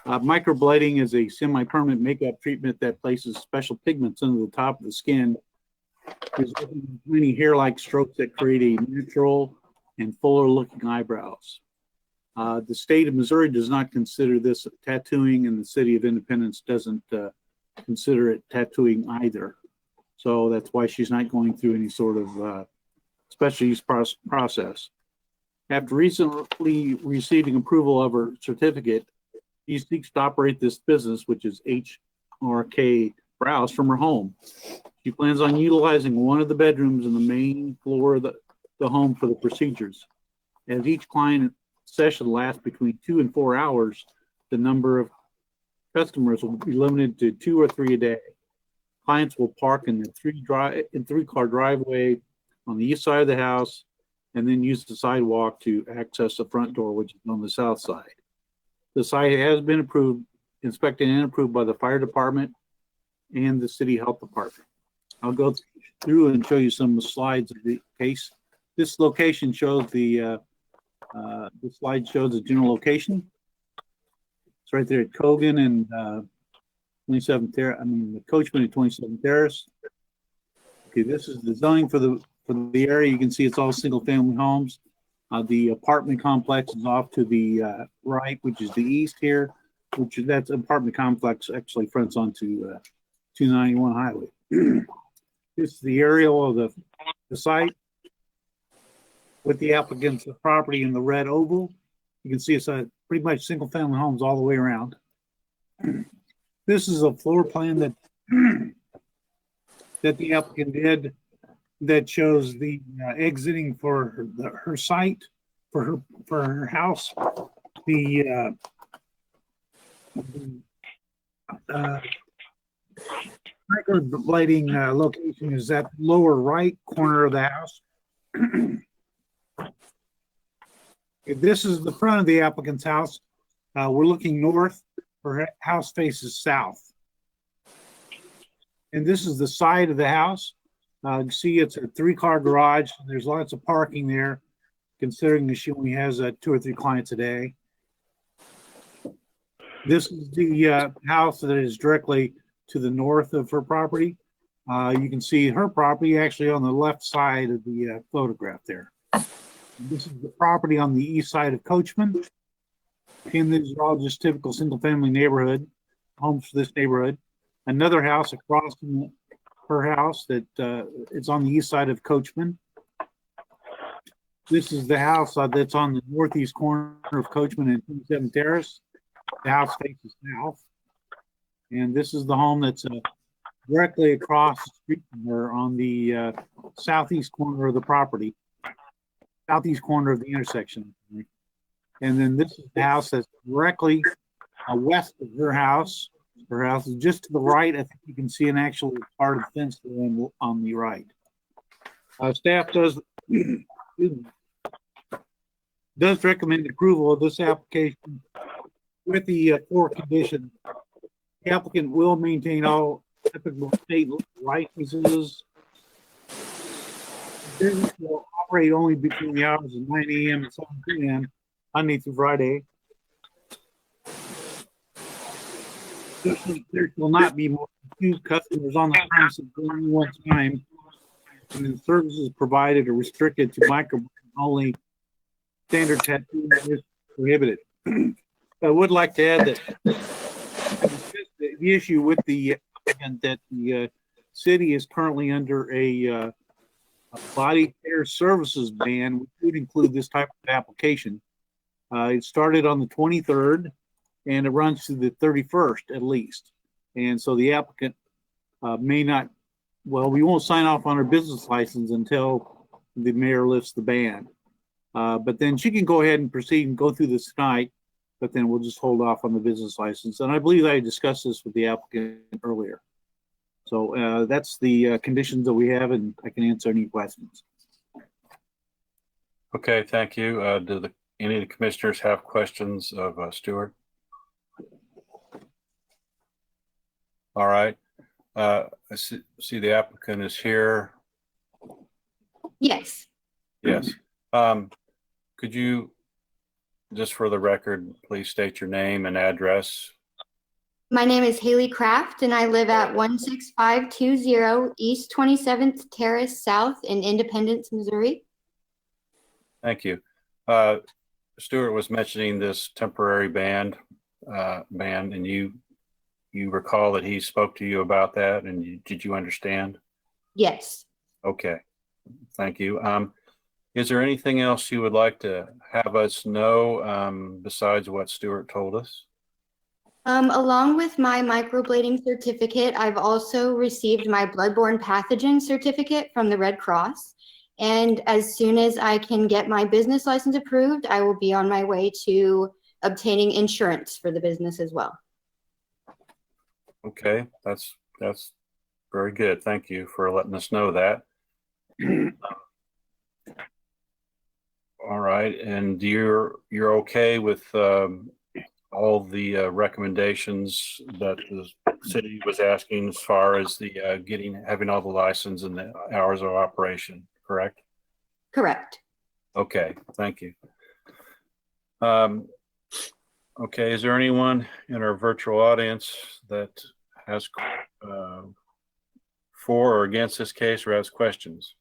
Microblading is a semi-permanent makeup treatment that places special pigments under the top of the skin, resulting in many hair-like strokes that create a natural and fuller-looking eyebrows. The state of Missouri does not consider this tattooing, and the city of Independence doesn't consider it tattooing either. So that's why she's not going through any sort of special use process. After recently receiving approval of her certificate, she seeks to operate this business, which is HRK Browse, from her home. She plans on utilizing one of the bedrooms in the main floor of the home for the procedures. As each client session lasts between 2 and 4 hours, the number of customers will be limited to 2 or 3 a day. Clients will park in the three-car driveway on the east side of the house and then use the sidewalk to access the front door, which is on the south side. The site has been inspected and approved by the fire department and the city health department. I'll go through and show you some slides of the case. This location shows the slide shows the general location. It's right there at Cogan and 27th Terrace. I mean, the Coachman at 27th Terrace. Okay, this is the zoning for the area. You can see it's all single-family homes. The apartment complex is off to the right, which is the east here. which that's apartment complex actually fronts onto 291 highway. This is the aerial of the site with the applicant's property in the red oval. You can see it's pretty much single family homes all the way around. This is a floor plan that that the applicant did that shows the exiting for her site for her house. The microblading location is at the lower right corner of the house. If this is the front of the applicant's house, we're looking north. Her house faces south. And this is the side of the house. You can see it's a 3-car garage. There's lots of parking there, considering that she only has 2 or 3 clients a day. This is the house that is directly to the north of her property. You can see her property actually on the left side of the photograph there. This is the property on the east side of Coachman. And these are all just typical single-family neighborhood homes for this neighborhood. Another house across from her house that it's on the east side of Coachman. This is the house that's on the northeast corner of Coachman and 27 Terrace. The house faces south. And this is the home that's directly across the street from her on the southeast corner of the property, southeast corner of the intersection. And then this is the house that's directly west of her house. Her house is just to the right. I think you can see an actual part of the fence on the right. Staff does recommend approval of this application with the 4 conditions. The applicant will maintain all applicable state licenses. The business will operate only between the hours of 9 a.m. and 7 p.m. Monday through Friday. There will not be more than 2 customers on the premises at any one time, and the services provided are restricted to micro only. Standard tattoo is prohibited. I would like to add that the issue with the applicant that the city is currently under a body care services ban, which would include this type of application. It started on the 23rd and it runs to the 31st at least. And so the applicant may not, well, we won't sign off on her business license until the mayor lifts the ban. But then she can go ahead and proceed and go through this tonight, but then we'll just hold off on the business license. And I believe I discussed this with the applicant earlier. So that's the conditions that we have, and I can answer any questions.
Okay, thank you. Do any of the commissioners have questions of Stuart? All right. I see the applicant is here.
Yes.
Yes. Could you, just for the record, please state your name and address?
My name is Haley Kraft, and I live at 16520 East 27th Terrace South in Independence, Missouri.
Thank you. Stuart was mentioning this temporary ban, and you recall that he spoke to you about that, and did you understand?
Yes.
Okay, thank you. Is there anything else you would like to have us know besides what Stuart told us?
Along with my microblading certificate, I've also received my bloodborne pathogen certificate from the Red Cross. And as soon as I can get my business license approved, I will be on my way to obtaining insurance for the business as well.
Okay, that's very good. Thank you for letting us know that. All right, and you're okay with all the recommendations that the city was asking as far as the having all the license and the hours of operation, correct?
Correct.
Okay, thank you. Okay, is there anyone in our virtual audience that has for or against this case or has questions?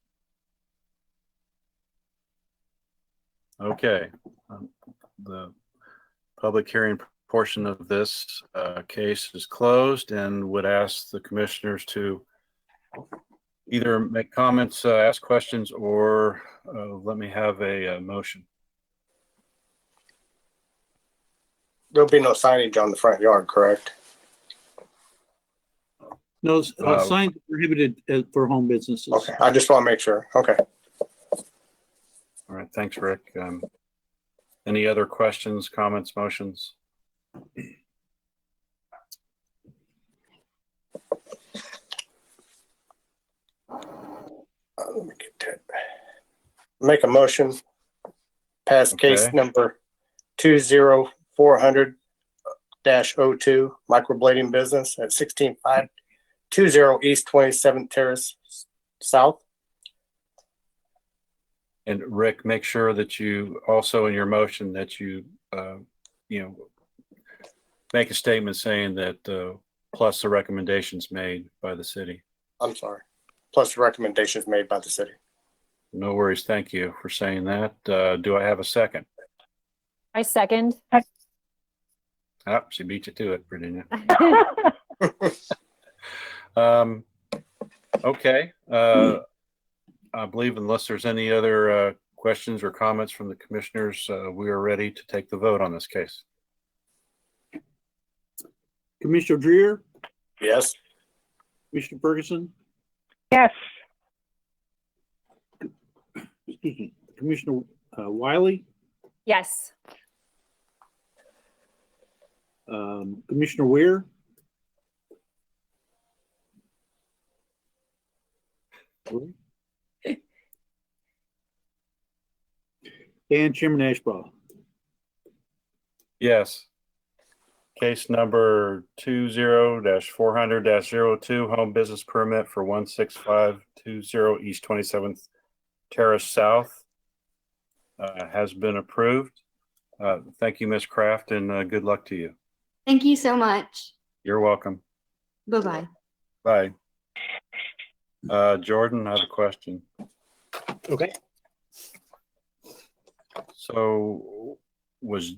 Okay, the public hearing portion of this case is closed and would ask the commissioners to either make comments, ask questions, or let me have a motion.
There'll be no signage on the front yard, correct?
No, signs prohibited for home businesses.
Okay, I just want to make sure. Okay.
All right, thanks, Rick. Any other questions, comments, motions?
Let me get that. Make a motion. Pass case number 20400-02 microblading business at 16520 East 27th Terrace South.
And Rick, make sure that you also in your motion that you make a statement saying that plus the recommendations made by the city.
I'm sorry. Plus the recommendations made by the city.
No worries. Thank you for saying that. Do I have a second?
I second.
Oh, she beat you to it, Virginia. Okay. I believe unless there's any other questions or comments from the commissioners, we are ready to take the vote on this case.
Commissioner Dreer?
Yes.
Commissioner Ferguson?
Yes.
Excuse me. Commissioner Wiley?
Yes.
Commissioner Weir? And Chairman Ashbaugh.
Yes. Case number 20-400-02 home business permit for 16520 East 27th Terrace South has been approved. Thank you, Ms. Kraft, and good luck to you.
Thank you so much.
You're welcome.
Bye-bye.
Bye. Jordan, I have a question.
Okay.
So was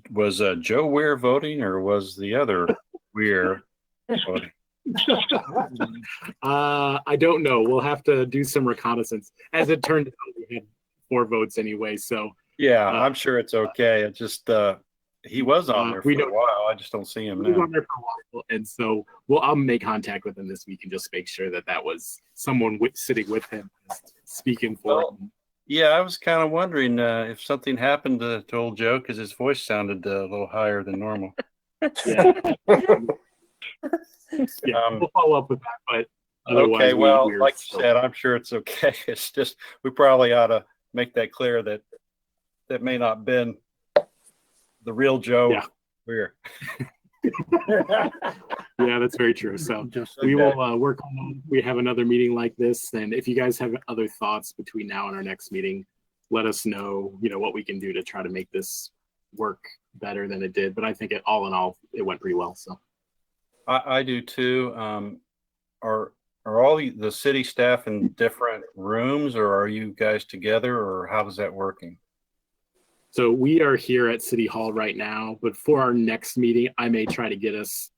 Joe Weir voting, or was the other Weir voting?
I don't know. We'll have to do some reconnaissance. As it turned out, we had 4 votes anyway. So
yeah, I'm sure it's okay. It just he was on there for a while. I just don't see him now.
He was on there for a while, and so I'll make contact with him this week and just make sure that was someone sitting with him, speaking for him.
Yeah, I was kind of wondering if something happened to old Joe, because his voice sounded a little higher than normal.
Yeah. We'll follow up with that, but
okay, well, like you said, I'm sure it's okay. It's just we probably ought to make that clear that may not been the real Joe Weir.
Yeah, that's very true. So we will work on that. We have another meeting like this, and if you guys have other thoughts between now and our next meeting, let us know. What we can do to try to make this work better than it did. But I think all in all, it went pretty well. So
I do too. Are all the city staff in different rooms, or are you guys together, or how is that working?
So we are here at City Hall right now, but for our next meeting, I may try to get us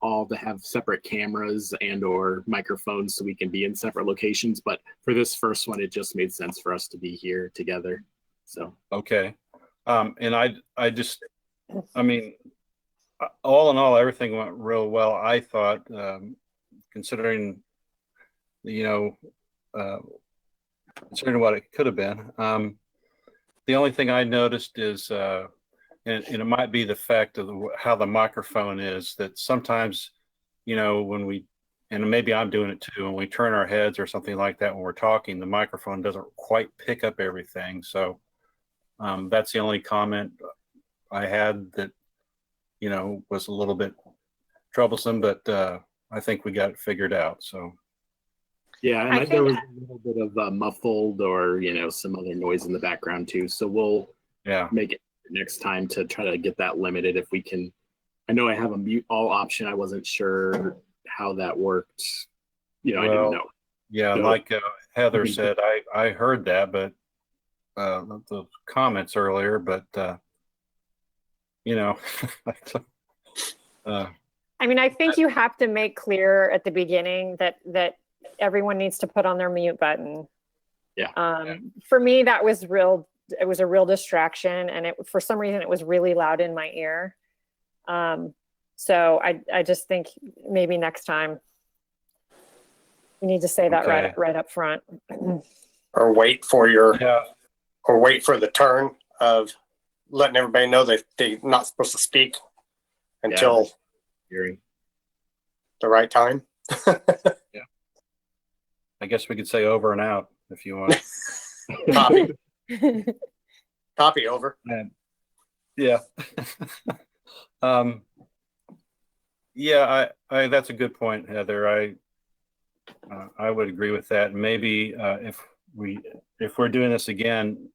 all to have separate cameras and or microphones so we can be in separate locations. But for this first one, it just made sense for us to be here together. So
okay. And I mean, all in all, everything went real well. I thought, considering, considering what it could have been. The only thing I noticed is, and it might be the fact of how the microphone is, that sometimes, when we, and maybe I'm doing it too, when we turn our heads or something like that when we're talking, the microphone doesn't quite pick up everything. So that's the only comment I had that, was a little bit troublesome, but I think we got it figured out. So.
Yeah, and there was a little bit of muffled or, some other noise in the background too. So we'll make it next time to try to get that limited if we can. I know I have a mute all option. I wasn't sure how that worked. I didn't know.
Yeah, so, like Heather said, I heard that, but the comments earlier, but,
I mean, I think you have to make clear at the beginning that everyone needs to put on their mute button.
Yeah.
For me, that was it was a real distraction, and for some reason it was really loud in my ear. So I just think maybe next time you need to say that right up front.
Or wait for the turn of letting everybody know that they're not supposed to speak until the right time.
Yeah. I guess we could say over and out if you want.
Copy over.
Yeah. Yeah, I that's a good point, Heather. I would agree with that. Maybe if we're doing this again,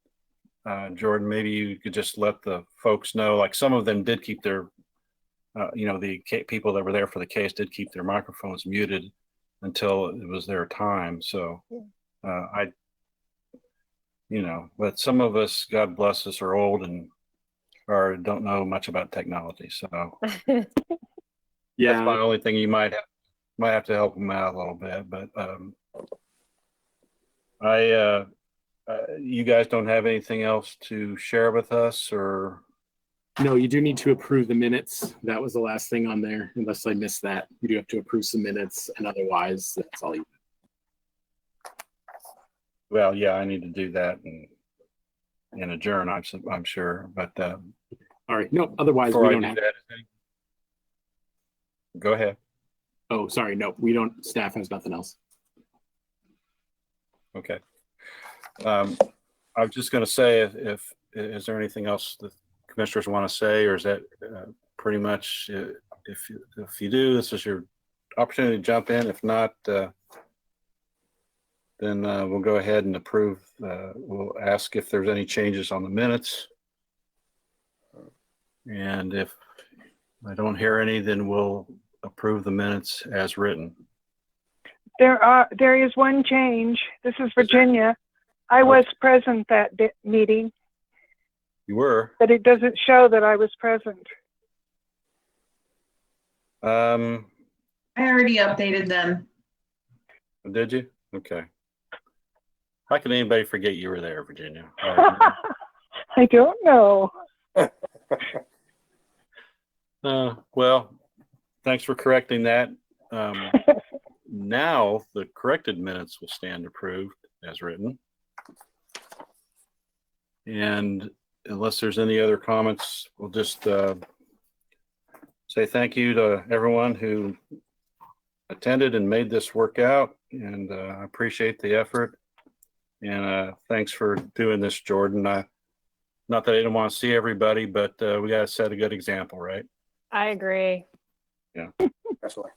Jordan, maybe you could just let the folks know. Like some of them did keep their, the people that were there for the case did keep their microphones muted until it was their time. So but some of us, God bless us, are old and don't know much about technology. So
yeah,
that's my only thing. You might have to help them out a little bit, but you guys don't have anything else to share with us, or?
No, you do need to approve the minutes. That was the last thing on there, unless I missed that. You do have to approve some minutes, and otherwise, that's all you.
Well, yeah, I need to do that and adjourn, I'm sure, but
all right. No, otherwise we don't have
that. Go ahead.
Oh, sorry. No, we don't. Staff has nothing else.
Okay. I was just going to say, if is there anything else the commissioners want to say, or is that pretty much? If you do, this is your opportunity to jump in. If not, then we'll go ahead and approve. We'll ask if there's any changes on the minutes, and if I don't hear any, then we'll approve the minutes as written.
There is one change. This is Virginia. I was present that meeting.
You were,
but it doesn't show that I was present.
I
already updated them.
Did you? Okay. How can anybody forget you were there, Virginia?
I don't know.
Well, thanks for correcting that. Now the corrected minutes will stand approved as written. And unless there's any other comments, we'll just say thank you to everyone who attended and made this work out. And I appreciate the effort. And thanks for doing this, Jordan. Not that I didn't want to see everybody, but we got to set a good example, right?
I agree.
Yeah.
That's why.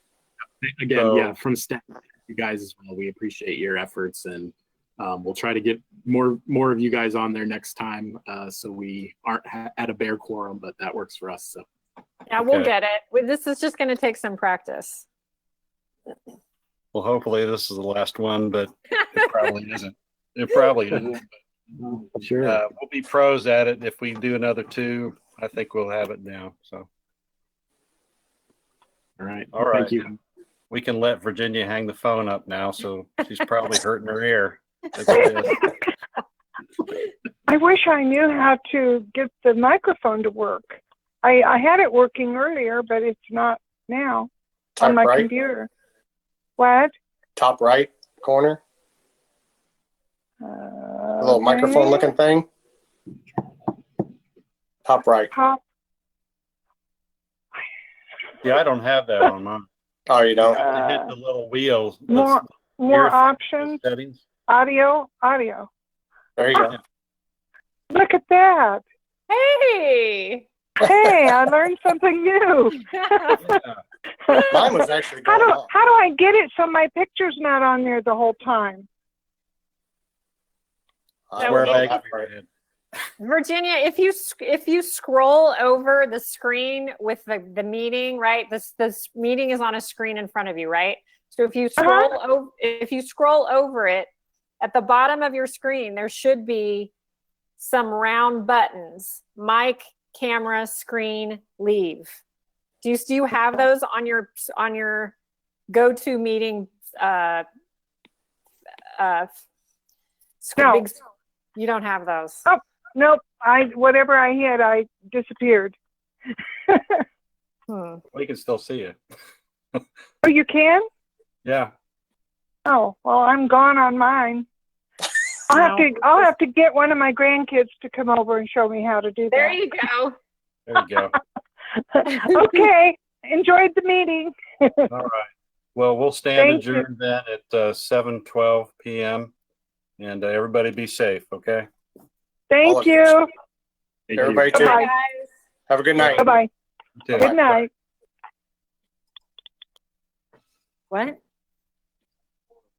Again, from staff, you guys as well. We appreciate your efforts, and we'll try to get more of you guys on there next time, so we aren't at a bare quorum, but that works for us. So
yeah, we'll get it. This is just going to take some practice.
Well, hopefully this is the last one, but it probably isn't. It probably isn't.
Sure.
We'll be pros at it. If we do another 2, I think we'll have it now. So.
All right.
Thank
you.
We can let Virginia hang the phone up now, so she's probably hurting her ear.
I wish I knew how to get the microphone to work. I had it working earlier, but it's not now on my computer. What?
Top right corner. A little microphone looking thing. Top right.
Yeah, I don't have that on mine.
Oh, you don't?
Hit the little wheel.
More options.
Settings.
Audio.
There you go.
Look at that.
Hey,
I learned something new.
Mine was actually going on.
How do I get it so my picture's not on there the whole time?
Virginia, if you scroll over the screen with the meeting, right? This meeting is on a screen in front of you, right? So if you scroll over it, at the bottom of your screen, there should be some round buttons: mic, camera, screen, leave. Do you have those on your GoToMeeting
No.
big, you don't have those?
Oh, nope. Whatever I had, I disappeared.
Well, you can still see it.
Oh, you can?
Yeah.
Oh, well, I'm gone on mine. I'll have to get one of my grandkids to come over and show me how to do that.
There you go.
There you go.
Okay. Enjoyed the meeting.
All right. Well, we'll stand
Thank you.
adjourned then at 7:12 p.m. And everybody be safe, okay?
Thank you.
Everybody too.
Bye-bye.
Have a good night.
Bye-bye.
You too.
Good night.
What?